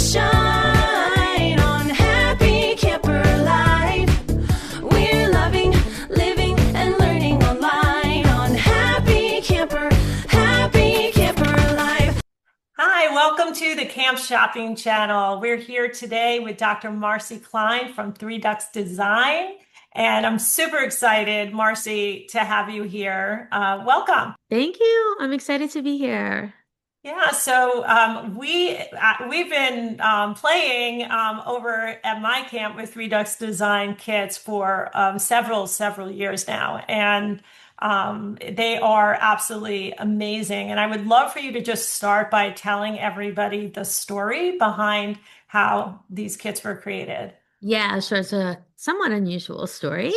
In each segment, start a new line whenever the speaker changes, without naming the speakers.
shine on Happy Camper Life. We're loving, living, and learning online on Happy Camper Life.
Hi, welcome to the Camp Shopping Channel. We're here today with Dr. Marcy Klein from 3DuxDesign, and I'm super excited, Marcy, to have you here. Welcome.
Thank you. I'm excited to be here.
Yeah, so we've been playing over at my camp with 3Dux Design kits for several years now, and they are absolutely amazing. And I would love for you to just start by telling everybody the story behind how these kits were created.
Yeah, sure. It's a somewhat unusual story.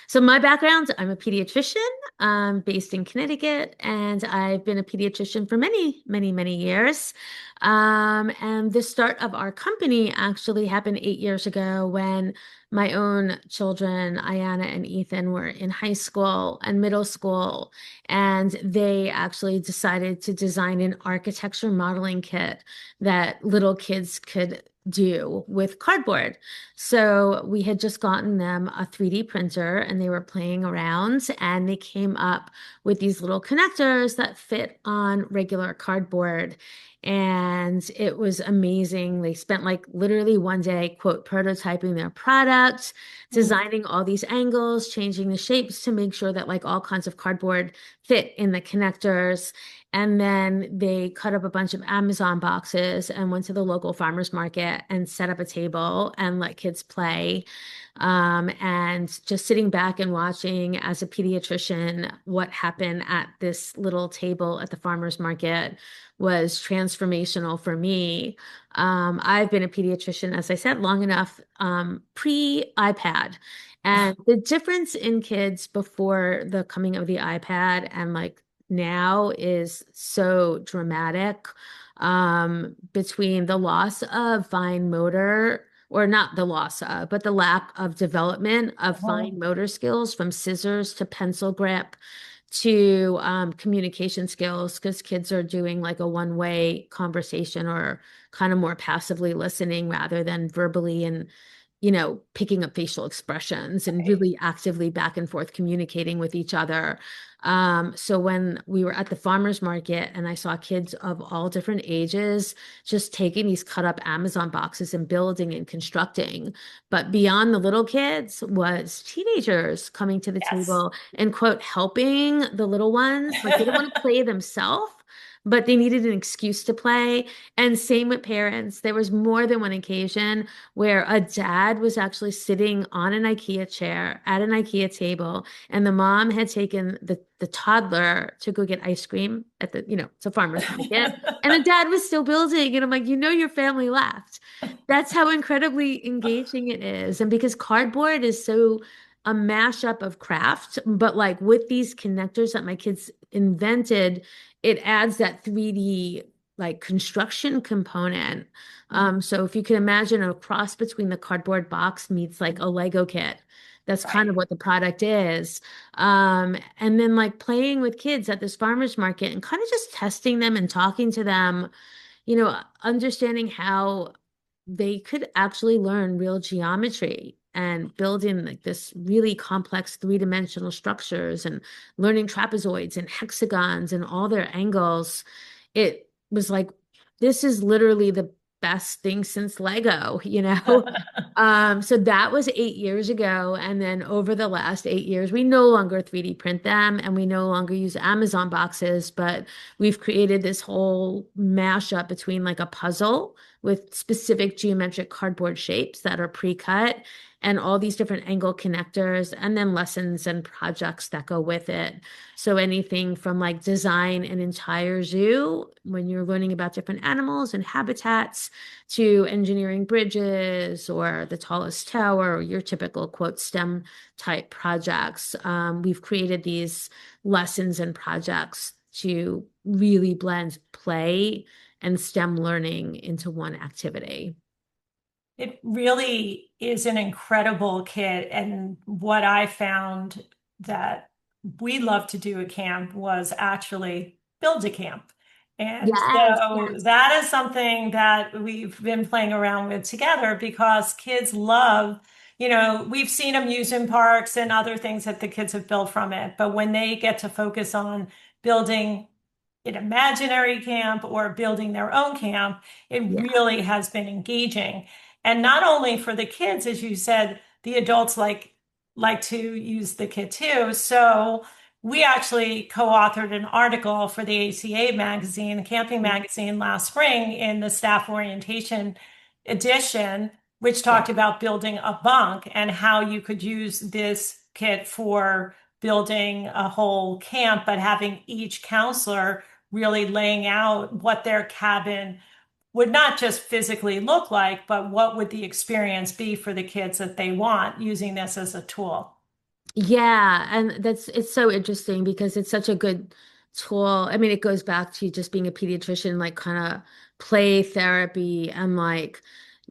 So my background, I'm a pediatrician, based in Connecticut, and I've been a pediatrician for many years. And the start of our company actually happened 8 years ago when my own children, Ayana and Ethan, were in high school and middle school, and they actually decided to design an architecture modeling kit that little kids could do with cardboard. So we had just gotten them a 3D printer and they were playing around and they came up with these little connectors that fit on regular cardboard. And it was amazing. They spent like literally one day, quote, prototyping their product, designing all these angles, changing the shapes to make sure that like all kinds of cardboard fit in the connectors. And then they cut up a bunch of Amazon boxes and went to the local farmers market and set up a table and let kids play. And just sitting back and watching as a pediatrician what happened at this little table at the farmers market was transformational for me. I've been a pediatrician, as I said, long enough, pre-iPad. And the difference in kids before the coming of the iPad and like now is so dramatic, between the loss of fine motor, or not the loss of, but the lack of development of fine motor skills from scissors to pencil grip to communication skills, because kids are doing like a one-way conversation or kind of more passively listening rather than verbally and picking up facial expressions and really actively back and forth communicating with each other. So when we were at the farmers market and I saw kids of all different ages just taking these cut up Amazon boxes and building and constructing, but beyond the little kids was teenagers coming to the
Yes.
table and quote, helping the little ones. Like they didn't want to play themselves, but they needed an excuse to play. And same with parents. There was more than one occasion where a dad was actually sitting on an IKEA chair at an IKEA table, and the mom had taken the toddler to go get ice cream at the farmer's market, and the dad was still building. And I'm like, your family left. That's how incredibly engaging it is. And because cardboard is so a mashup of craft, but like with these connectors that my kids invented, it adds that 3D like construction component. So if you can imagine a cross between the cardboard box meets like a Lego kit, that's kind of
Right.
what the product is. And then like playing with kids at this farmer's market and kind of just testing them and talking to them, understanding how they could actually learn real geometry and build in like this really complex three-dimensional structures and learning trapezoids and hexagons and all their angles. It was like, this is literally the best thing since Lego. So that was 8 years ago. And then over the last 8 years, we no longer 3D print them and we no longer use Amazon boxes, but we've created this whole mashup between like a puzzle with specific geometric cardboard shapes that are pre-cut and all these different angle connectors and then lessons and projects that go with it. So anything from like design an entire zoo when you're learning about different animals and habitats to engineering bridges or the tallest tower or your typical quote STEM type projects. We've created these lessons and projects to really blend play and STEM learning into one activity.
It really is an incredible kit. And what I found that we love to do at camp was actually build a camp. And
Yes,
so
yes.
that is something that we've been playing around with together because kids love, we've seen them use in parks and other things that the kids have built from it. But when they get to focus on building an imaginary camp or building their own camp, it
Yeah.
really has been engaging. And not only for the kids, as you said, the adults like to use the kit too. So we actually co-authored an article for the ACA magazine, the camping magazine last spring in the staff orientation edition, which
Yeah.
talked about building a bunk and how you could use this kit for building a whole camp, but having each counselor really laying out what their cabin would not just physically look like, but what would the experience be for the kids that they want using this as a tool.
Yeah, and that's it's so interesting because it's such a good tool. I mean, it goes back to just being a pediatrician, like kind of play therapy and like,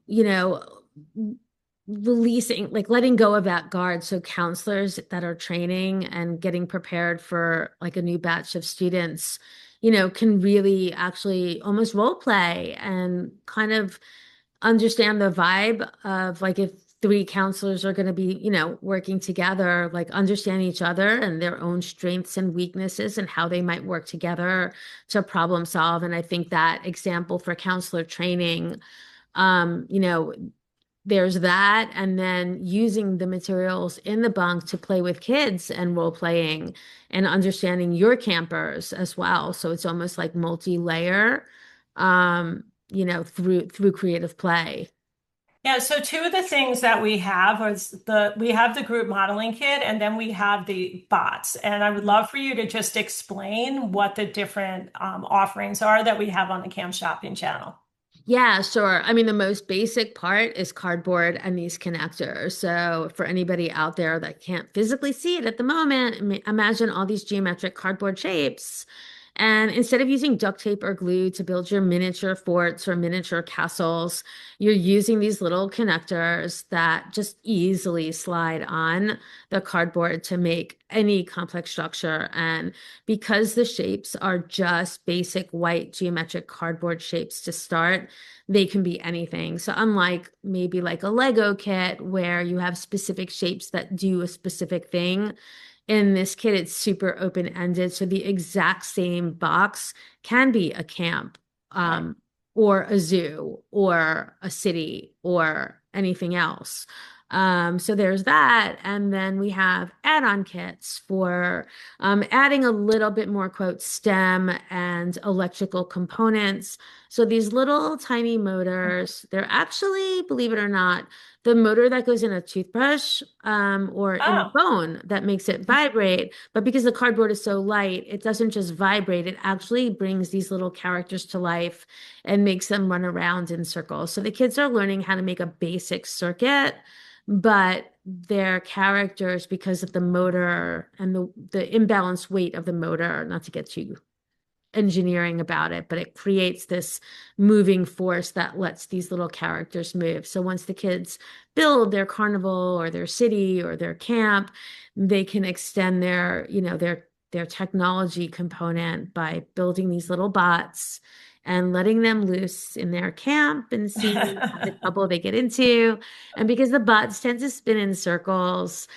you know, releasing, like letting go of that guard. So counselors that are training and getting prepared for like a new batch of students, can really actually almost role play and kind of understand the vibe of like if three counselors are going to be, working together, like understand each other and their own strengths and weaknesses and how they might work together to problem solve. And I think that example for counselor training, um, you know, there's that, and then using the materials in the bunk to play with kids and role playing and understanding your campers as well. So it's almost like multi-layer, through creative play.
Yeah, so two of the things that we have is we have the group modeling kit and then we have the bots. And I would love for you to just explain what the different offerings are that we have on the Cam Shopping channel.
Yeah, sure. I mean, the most basic part is cardboard and these connectors. So, for anybody out there that can't physically see it at the moment, imagine all these geometric cardboard shapes. And instead of using duct tape or glue to build your miniature forts or miniature castles, you're using these little connectors that just easily slide on the cardboard to make any complex structure. And because the shapes are just basic white geometric cardboard shapes to start, they can be anything. So unlike maybe like a Lego kit where you have specific shapes that do a specific thing, in this kit it's super open-ended. So the exact same box can be a camp,
Right.
or a zoo or a city or anything else. So there's that. And then we have add-on kits for adding a little bit more, quote, STEM and electrical components. So these little tiny motors, they're actually, believe it or not, the motor that goes in a toothbrush, or in a
Oh,
phone that makes it vibrate. But because the cardboard is so light, it doesn't just vibrate, it actually brings these little characters to life and makes them run around in circles. So the kids are learning how to make a basic circuit, but their characters, because of the motor and the imbalanced weight of the motor, not to get too engineering about it, but it creates this moving force that lets these little characters move. So once the kids build their carnival or their city or their camp, they can extend their technology component by building these little bots and letting them loose in their camp and seeing the trouble they get into. And because the bots tend to spin in circles,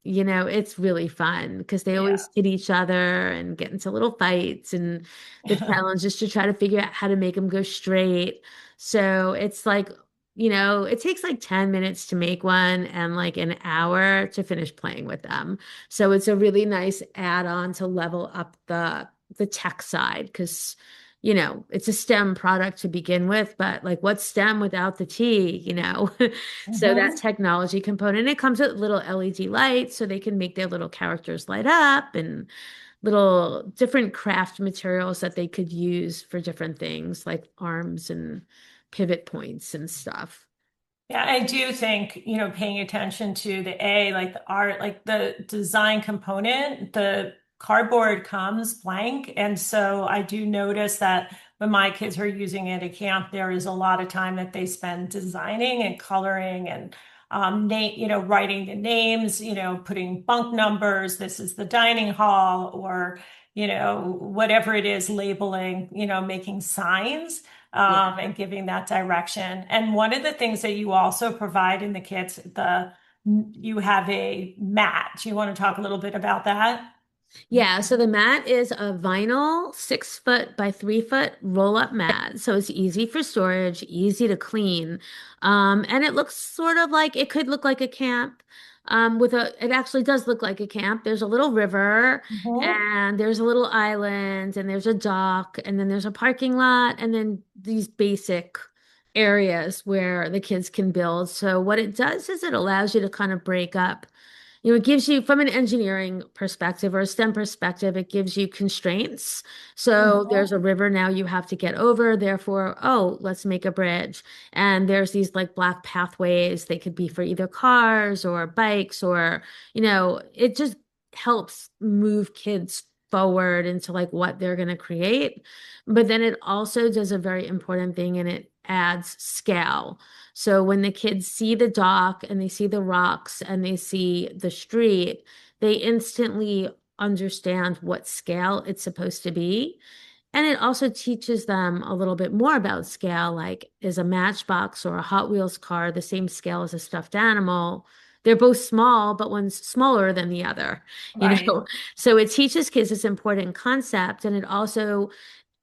it's really fun because they
yeah.
always hit each other and get into little fights. And the challenge is to try to figure out how to make them go straight. So it's like, it takes like 10 minutes to make one and like an hour to finish playing with them. So it's a really nice add-on to level up the tech side because it's a STEM product to begin with, but like what's STEM without the T? So that
Mhm.
technology component, it comes with little LED lights so they can make their little characters light up and little different craft materials that they could use for different things like arms and pivot points and stuff.
Yeah, I do think, paying attention to like the art, like the design component, the cardboard comes blank. And so I do notice that when my kids are using it at camp, there is a lot of time that they spend designing and coloring and writing the names, putting bunk numbers. This is the dining hall, or whatever it is, labeling, making signs,
Yeah.
and giving that direction. And one of the things that you also provide in the kits, you have a mat. Do you want to talk a little bit about that?
Yeah, so the mat is a vinyl 6 foot by 3 foot roll up mat. So it's easy for storage, easy to clean. And it looks sort of like it could look like a camp. It actually does look like a camp. There's a little river
Mhm.
and there's a little island and there's a dock and then there's a parking lot and then these basic areas where the kids can build. So what it does is it allows you to kind of break up. It gives you, from an engineering perspective or a STEM perspective, it gives you constraints. So there's a
Mhm.
river now you have to get over. Therefore, oh, let's make a bridge. And there's these like black pathways. They could be for either cars or bikes or, it just helps move kids forward into like what they're going to create. But then it also does a very important thing and it adds scale. So when the kids see the dock and they see the rocks and they see the street, they instantly understand what scale it's supposed to be. And it also teaches them a little bit more about scale, like is a Matchbox or a Hot Wheels car the same scale as a stuffed animal? They're both small, but one's smaller than the other, you
Right.
know? So it teaches kids this important concept, and it also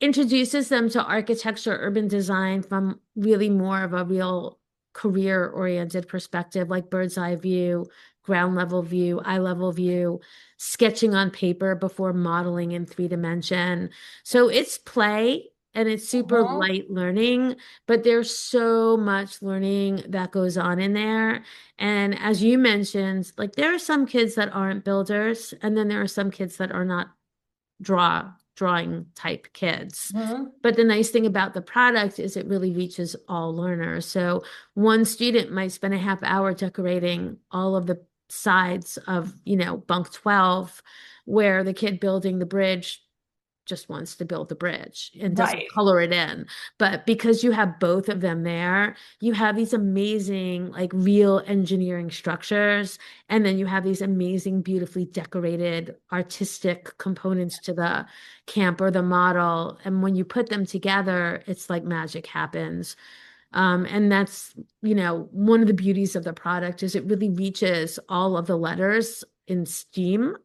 introduces them to architecture, urban design from really more of a real career-oriented perspective, like bird's eye view, ground level view, eye level view, sketching on paper before modeling in 3 dimension. So it's play and it's super
Mhm.
light learning, but there's so much learning that goes on in there. And as you mentioned, like there are some kids that aren't builders, and then there are some kids that are not drawing type kids.
Mhm.
But the nice thing about the product is it really reaches all learners. So one student might spend a half hour decorating all of the sides of, bunk 12, where the kid building the bridge just wants to build the bridge and doesn't
Right.
color it in. But because you have both of them there, you have these amazing, like real engineering structures. And then you have these amazing, beautifully decorated artistic components to the camp or the model. And when you put them together, it's like magic happens. And that's, one of the beauties of the product is it really reaches all of the letters in STEAM,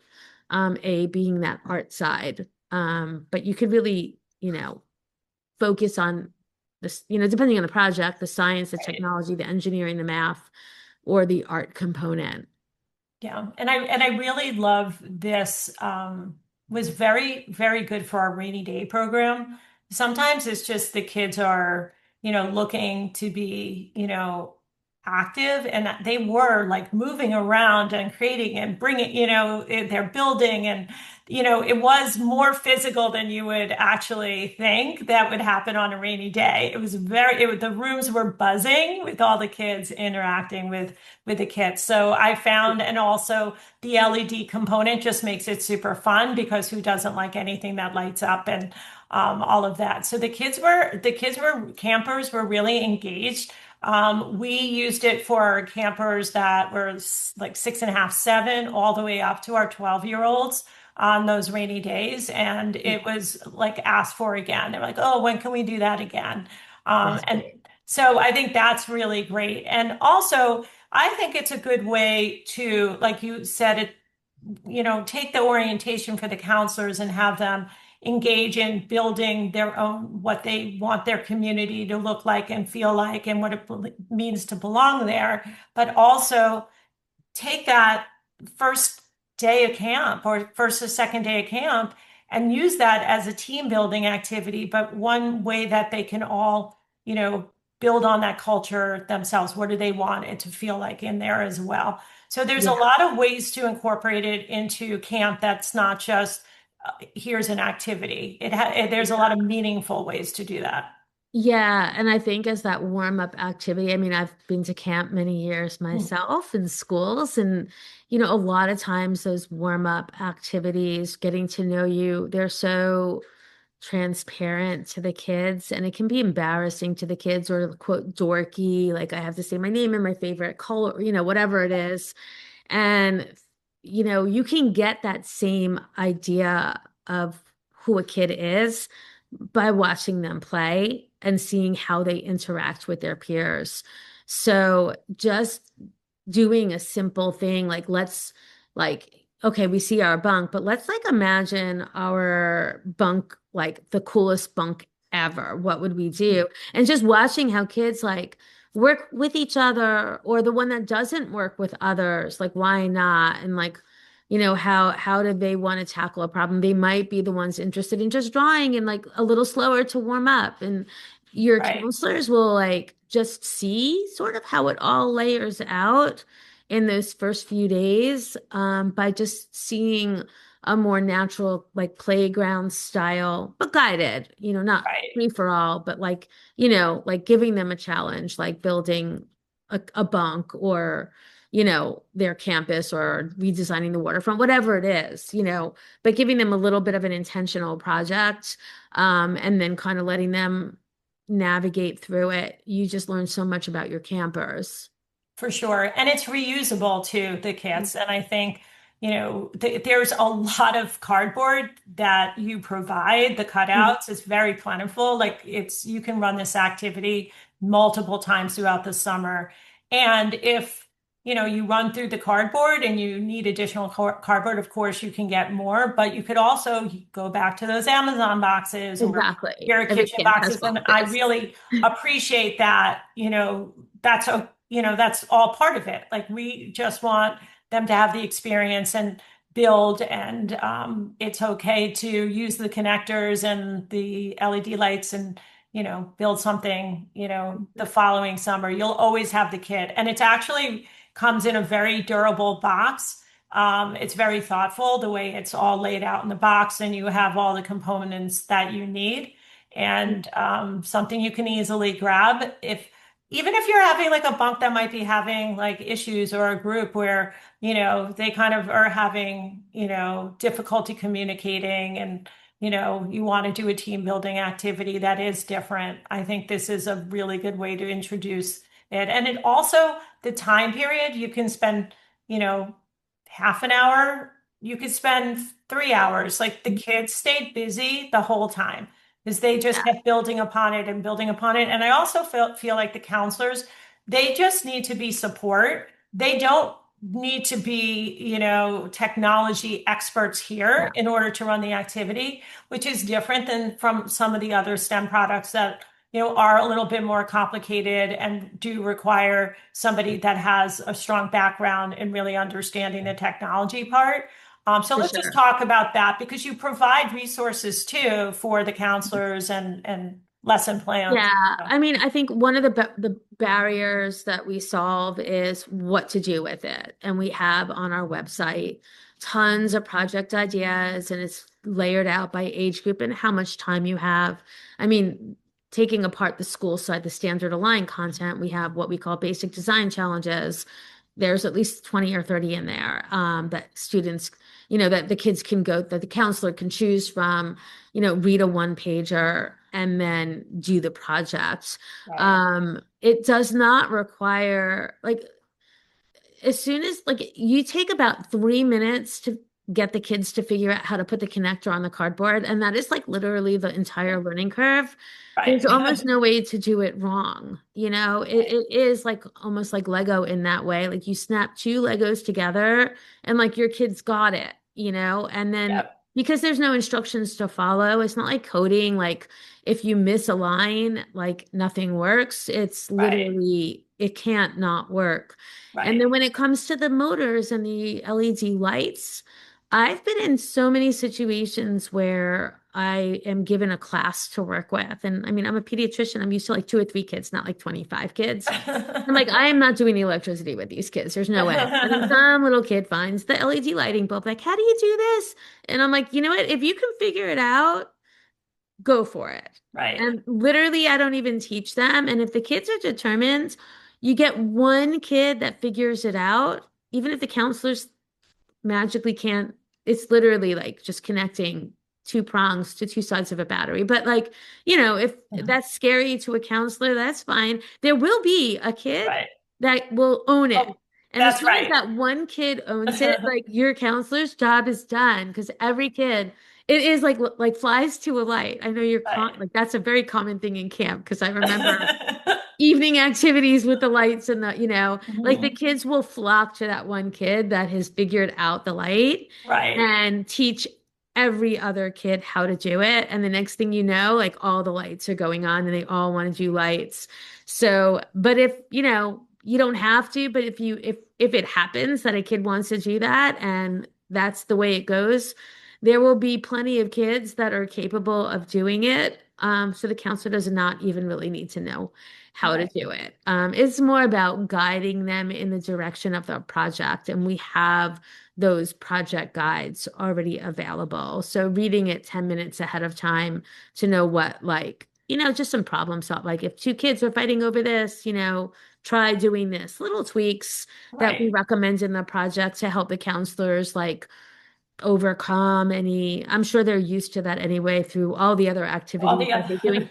A being that art side. But you could really, focus on this, depending on the project, the science, the
Right.
technology, the engineering, the math, or the art component.
Yeah, and I really love this. Was very, very good for our rainy day program. Sometimes it's just the kids are, looking to be, active, and they were like moving around and creating and bringing, they're building, and it was more physical than you would actually think that would happen on a rainy day. The rooms were buzzing with all the kids interacting with the kits. So I found, and also the LED component just makes it super fun because who doesn't like anything that lights up and all of that. So campers were really engaged. We used it for campers that were like 6.5, 7, all the way up to our 12-year-olds on those rainy days. And it was like asked for again. They're like, oh, when can we do that again?
That's
And
great.
so I think that's really great. And also, I think it's a good way to, like you said, take the orientation for the counselors and have them engage in building their own, what they want their community to look like and feel like, and what it means to belong there. But also, take that first day of camp or first or second day of camp and use that as a team building activity, but one way that they can all, build on that culture themselves. What do they want it to feel like in there as well? So there's a
Yeah.
lot of ways to incorporate it into camp that's not just here's an activity. There's a lot of meaningful ways to do that.
Yeah, and I think as that warm up activity, I mean, I've been to camp many years myself in schools, and a lot of times those warm up activities, getting to know you, they're so transparent to the kids, and it can be embarrassing to the kids or quote dorky, like I have to say my name and my favorite color, whatever it is. And you can get that same idea of who a kid is by watching them play and seeing how they interact with their peers. So just doing a simple thing like like okay, we see our bunk, but let's like imagine our bunk like the coolest bunk ever. What would we do? And just watching how kids like work with each other or the one that doesn't work with others, like why not? And like, how do they want to tackle a problem? They might be the ones interested in just drawing and like a little slower to warm up. And your
Right.
counselors will like just see sort of how it all layers out in those first few days, by just seeing a more natural, like playground style, but guided, not
Right.
free for all, but like, like giving them a challenge, like building a bunk or, their campus or redesigning the waterfront, whatever it is, but giving them a little bit of an intentional project, and then kind of letting them navigate through it. You just learn so much about your campers.
For sure. And it's reusable too, the kits. And I think, there's a lot of cardboard that you provide, the
Mhm.
cutouts. It's very plentiful. Like you can run this activity multiple times throughout the summer. And if, you run through the cardboard and you need additional cardboard, of course, you can get more, but you could also go back to those Amazon boxes or
Exactly.
your
Every
kitchen
camp has
boxes. And I
boxes.
really appreciate that, that's all part of it. Like we just want them to have the experience and build, and it's okay to use the connectors and the LED lights and build something, the following summer. You'll always have the kit, and it actually comes in a very durable box. It's very thoughtful the way it's all laid out in the box, and you have all the components that you need, and something you can easily grab if even if you're having like a bunk that might be having like issues, or a group where, they kind of are having, difficulty communicating, and, you want to do a team building activity that is different. I think this is a really good way to introduce it. And it also, the time period, you can spend, you know, half an hour, you could spend 3 hours. Like the kids stayed busy the whole time because they just
Yeah,
kept building upon it and building upon it. And I also feel like the counselors, they just need to be support. They don't need to be, technology experts
yeah,
here in order to run the activity, which is different than from some of the other STEM products that, are a little bit more complicated and do require somebody that has a strong background in really understanding the technology part. So
for
let's just
sure.
talk about that because you provide resources too for the counselors and lesson plans.
Yeah, I mean, I think one of the barriers that we solve is what to do with it. And we have on our website tons of project ideas, and it's layered out by age group and how much time you have. I mean, taking apart the school side, the standard aligned content, we have what we call basic design challenges. There's at least 20 or 30 in there, that students, that the kids can go, that the counselor can choose from, read a one pager and then do the project.
Right.
It does not require like as soon as like you take about 3 minutes to get the kids to figure out how to put the connector on the cardboard, and that is like literally the entire learning curve. There's
Right.
almost no way to do it wrong.
Right.
It is like almost like Lego in that way. Like you snap two Legos together and like your kids got it, and then
Yep.
because there's no instructions to follow, it's not like coding, like if you miss a line, like nothing works. It's
Right.
literally, it can't not work. And then
Right.
when it comes to the motors and the LED lights, I've been in so many situations where I am given a class to work with. And I mean, I'm a pediatrician. I'm used to like two or three kids, not like 25 kids. I'm like, I am not doing the electricity with these kids. There's no way. And then some little kid finds the LED lighting bulb, like, how do you do this? And I'm like, you know what? If you can figure it out, go for it.
Right.
And literally, I don't even teach them. And if the kids are determined, you get one kid that figures it out, even if the counselors magically can't, it's literally like just connecting two prongs to two sides of a battery. But like, if that's scary to a counselor, that's fine. There will be a kid
Right.
that will own it.
Oh,
And as
that's
soon as
right.
that one kid owns it, like your counselor's job is done because every kid It is like flies to a light. I know you're
Right.
like that's a very common thing in camp because I remember evening activities with the lights and like the
Mhm.
kids will flock to that one kid that has figured out the light
Right.
and teach every other kid how to do it. And the next thing you know, like all the lights are going on and they all want to do lights. So, but if, you don't have to, but if it happens that a kid wants to do that and that's the way it goes, there will be plenty of kids that are capable of doing it. So the counselor does not even really need to know how to
Right.
do it. It's more about guiding them in the direction of the project, and we have those project guides already available. So reading it 10 minutes ahead of time to know what, like, just some problem solve. Like if two kids are fighting over this, try doing this, little tweaks that we
Right.
recommend in the project to help the counselors like overcome any, I'm sure they're used to that anyway through all the other
All
activities
the
that they do in
other.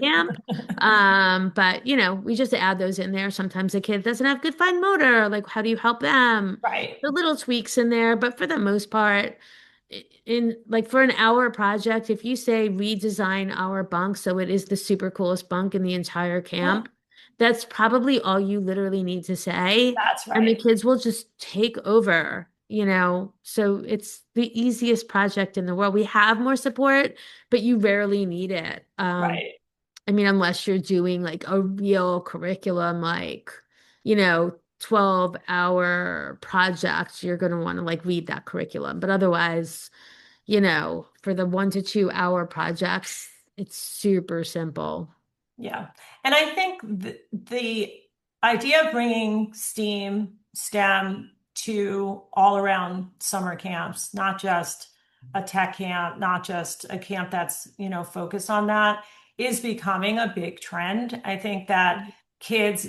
camp. But we just add those in there. Sometimes a kid doesn't have good fine motor. Like, how do you help them?
Right.
The little tweaks in there, but for the most part, in like for an hour project, if you say redesign our bunk so it is the super coolest bunk in the entire camp, that's probably all you literally need to say.
That's
And the
right.
kids will just take over, So it's the easiest project in the world. We have more support, but you rarely need it.
Right.
I mean, unless you're doing like a real curriculum, like, 12-hour project, you're going to want to like read that curriculum. But otherwise, for the 1 to 2 hour projects, it's super simple.
Yeah. And I think the idea of bringing STEM to all around summer camps, not just a tech camp, not just a camp that's, focused on that, is becoming a big trend. I think that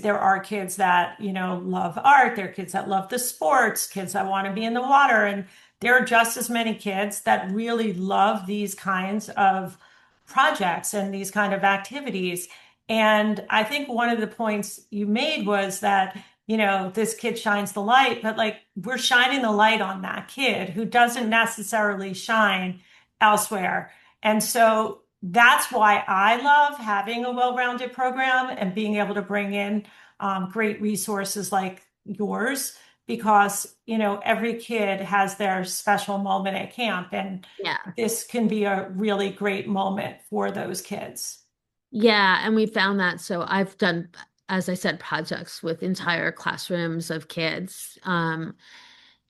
there are kids that, love art, there are kids that love the sports, kids that want to be in the water, and there are just as many kids that really love these kinds of projects and these kind of activities. And I think one of the points you made was that, this kid shines the light, but like we're shining the light on that kid who doesn't necessarily shine elsewhere. And so that's why I love having a well-rounded program and being able to bring in great resources like yours, because, every kid has their special moment at camp, and
Yeah.
this can be a really great moment for those kids.
Yeah, and we found that. So I've done, as I said, projects with entire classrooms of kids.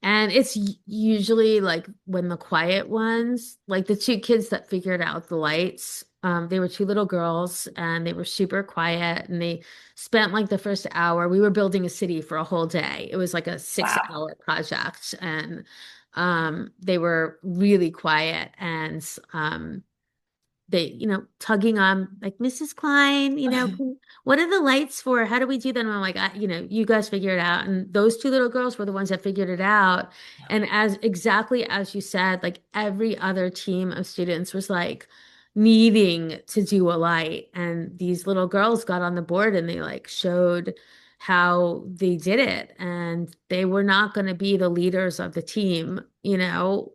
And it's usually like when the quiet ones, like the two kids that figured out the lights, they were two little girls and they were super quiet and they spent like the first hour. We were building a city for a whole day. It was like a six
Wow.
hour project and they were really quiet and they, tugging on like Mrs. Klein, what are the lights for? How do we do that? And I'm like, you guys figure it out. And those two little girls were the ones that figured it out. And as exactly as you said, like every other team of students was like needing to do a light. And these little girls got on the board and they like showed how they did it. And they were not going to be the leaders of the team,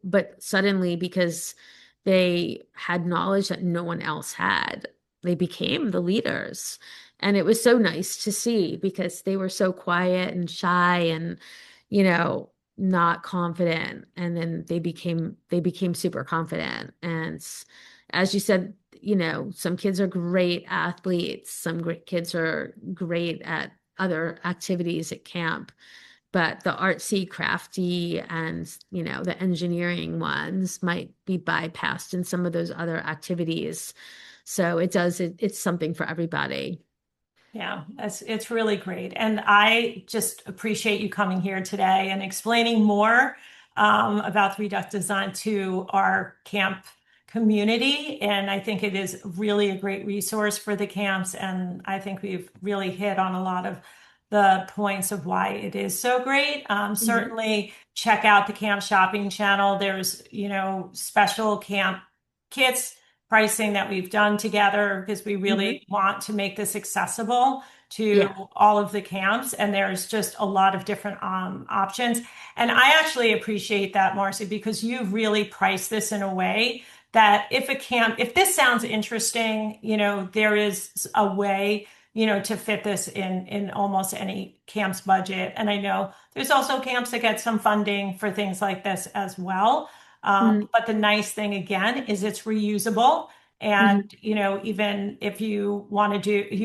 but suddenly because they had knowledge that no one else had. They became the leaders. And it was so nice to see because they were so quiet and shy and, not confident. And then they became super confident. And as you said, some kids are great athletes, some great kids are great at other activities at camp, but the artsy, crafty, and the engineering ones might be bypassed in some of those other activities. So it's something for everybody.
Yeah, it's really great. And I just appreciate you coming here today and explaining more about 3Duck Design to our camp community. And I think it is really a great resource for the camps. And I think we've really hit on a lot of the points of why it is so great.
Mhm.
Certainly check out the camp shopping channel. There's, special camp kits pricing that we've done together because we
Mhm.
really want to make this accessible to
Yeah.
all of the camps. And there's just a lot of different options. And I actually appreciate that, Marcy, because you've really priced this in a way that if this sounds interesting, there is a way, to fit this in almost any camp's budget. And I know there's also camps that get some funding for things like this as well.
Mm,
But the nice thing again is it's reusable. And,
mhm.
even if you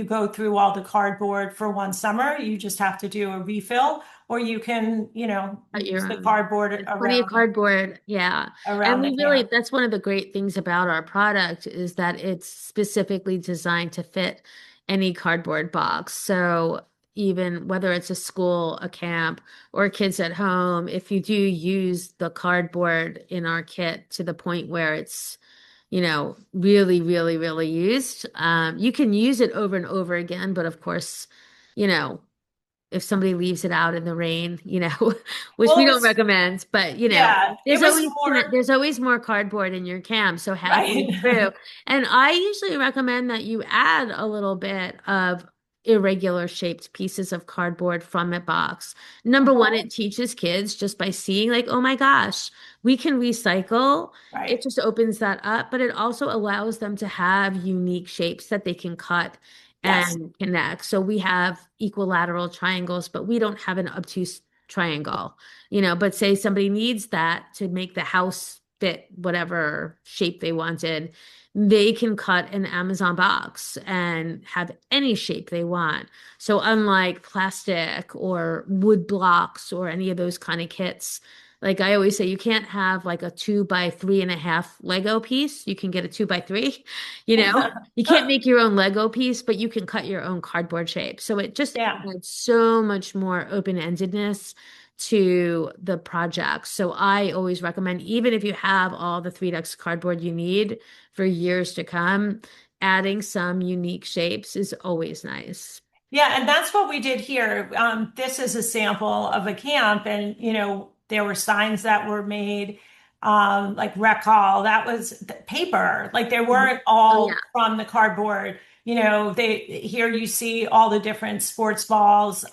go through all the cardboard for one summer, you just have to do a refill, or you can,
Cut
use
your
the
own.
cardboard
There's plenty of cardboard. Yeah. And we really,
camp.
that's one of the great things about our product is that it's specifically designed to fit any cardboard box. So even whether it's a school, a camp, or kids at home, if you do use the cardboard in our kit to the point where it's, really, really, really used, you can use it over and over again. But of course, you know, if somebody leaves it out in the rain, which
Well,
we
it
don't
was,
recommend, but
yeah, it was more,
there's always more cardboard in your camp. So halfway
right.
through, and I usually recommend that you add a little bit of irregular shaped pieces of cardboard from a box. Number one,
Uh-huh.
it teaches kids just by seeing like, oh my gosh, we can recycle. It
Right.
just opens that up, but it also allows them to have unique shapes that they can cut
Yes.
and connect. So we have equilateral triangles, but we don't have an obtuse triangle, but say somebody needs that to make the house fit whatever shape they wanted, they can cut an Amazon box and have any shape they want. So unlike plastic or wood blocks or any of those kind of kits, like I always say, you can't have like a 2 by 3.5 Lego piece. You can get a 2 by 3, you know? You can't make your own Lego piece, but you can cut your own cardboard shape. So it just
Yeah.
adds so much more open-endedness to the project. So I always recommend, even if you have all the 3Dux cardboard you need for years to come, adding some unique shapes is always nice.
Yeah, and that's what we did here. This is a sample of a camp, and there were signs that were made, like rec hall. That was paper. Like they
Mhm.
weren't
Oh yeah.
all from the cardboard. They here you see all the different sports balls.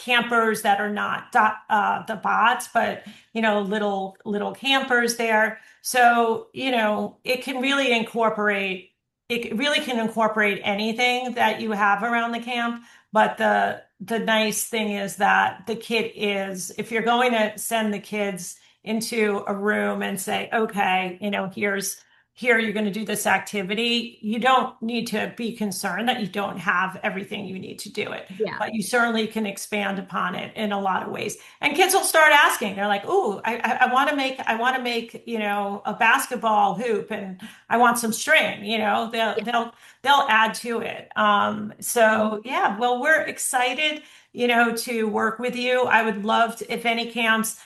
Campers that are not the bots, but little campers there. So it really can incorporate anything that you have around the camp. But the nice thing is that the kit is, if you're going to send the kids into a room and say, okay, here you're going to do this activity, you don't need to be concerned that you don't have everything you need to do it.
Yeah.
But you certainly can expand upon it in a lot of ways. And kids will start asking. They're like, "Ooh, I want to make a basketball hoop, and I want some string."
Yeah.
They'll add to it.
Mhm.
So yeah, well, we're excited, to work with you. I would love to, if any camps,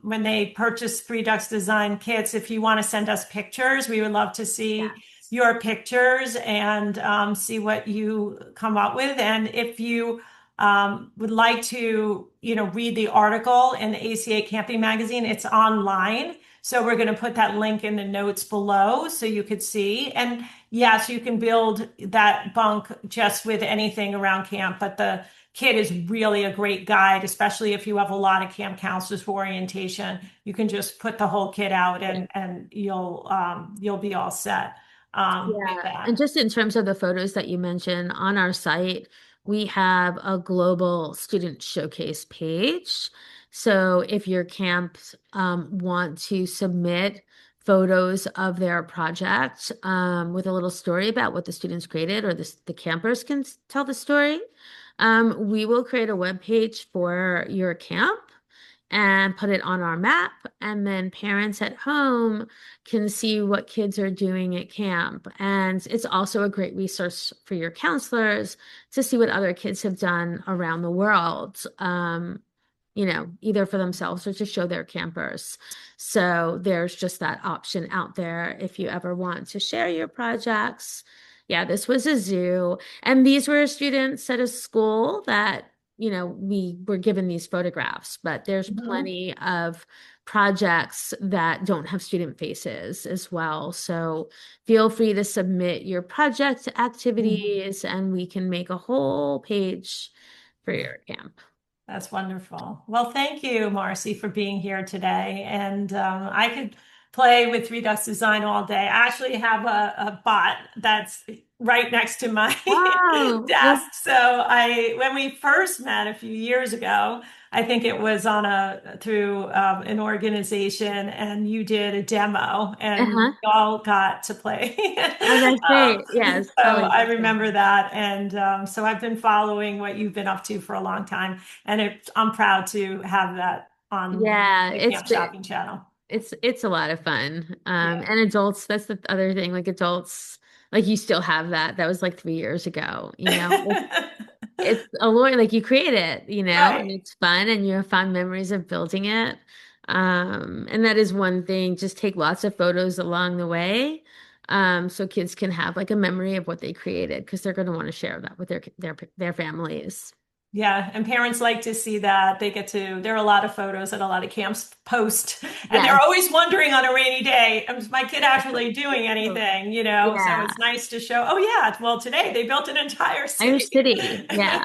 when they purchase 3Dux Design kits, if you want to send us pictures, we would love to see
Yes.
your pictures and see what you come up with. And if you would like to, read the article in the ACA Camping Magazine, it's online. So we're going to put that link in the notes below so you could see. And yes, you can build that bunk just with anything around camp, but the kit is really a great guide, especially if you have a lot of camp counselors for orientation. You can just put the whole kit out, and you'll be all set with
Yeah,
that.
and just in terms of the photos that you mentioned on our site, we have a global student showcase page. So if your camps want to submit photos of their project with a little story about what the students created, or the campers can tell the story, we will create a web page for your camp and put it on our map. And then parents at home can see what kids are doing at camp. And it's also a great resource for your counselors to see what other kids have done around the world, either for themselves or to show their campers. So there's just that option out there if you ever want to share your projects. Yeah, this was a zoo, and these were students at a school that we were given these photographs, but there's
Mhm.
plenty of projects that don't have student faces as well. So feel free to submit your project activities and we can make a whole page for your camp.
That's wonderful. Well, thank you, Marcy, for being here today. And I could play with 3Ducks Design all day. I actually have a bot that's right next to my
Oh, well,
desk. So when we first met a few years ago, I think it was on through an organization, and you did a demo, and we
uh-huh.
all got to play.
Oh, that's great. Yeah, it's
So
probably
I
just
remember that, and so I've been following what you've been up to for a long time, and I'm proud to have that on
yeah,
the
it's
Camp
great.
Shopping channel.
It's a lot of fun.
Yeah.
And adults, that's the other thing. Like adults, like you still have that. That was like 3 years ago, it's a lawyer, like you create it, and
Right.
it's fun and you have fond memories of building it. And that is one thing, just take lots of photos along the way. So kids can have like a memory of what they created because they're going to want to share that with their families.
Yeah, and parents like to see that. There are a lot of photos that a lot of camps post, and they're
Yes.
always wondering on a rainy day, is my kid actually doing anything, So
Yeah.
it's nice to show, oh yeah, well today they built an entire
Irish
city.
City. Yeah.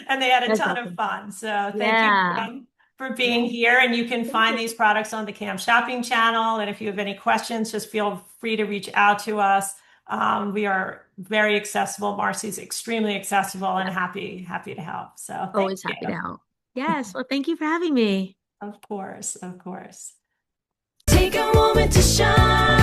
And they had a
That's
ton of
awesome.
fun. So thank you
Yeah.
again for being
Yeah.
here, and you can
Thank
find
you.
these products on the Camp Shopping channel. And if you have any questions, just feel free to reach out to us. We are very accessible. Marcy's extremely accessible and
Yeah.
happy to help. So thank
Always happy to
you.
help. Yes. Well, thank you for having me.
Of course, of course.
Take a moment to shine.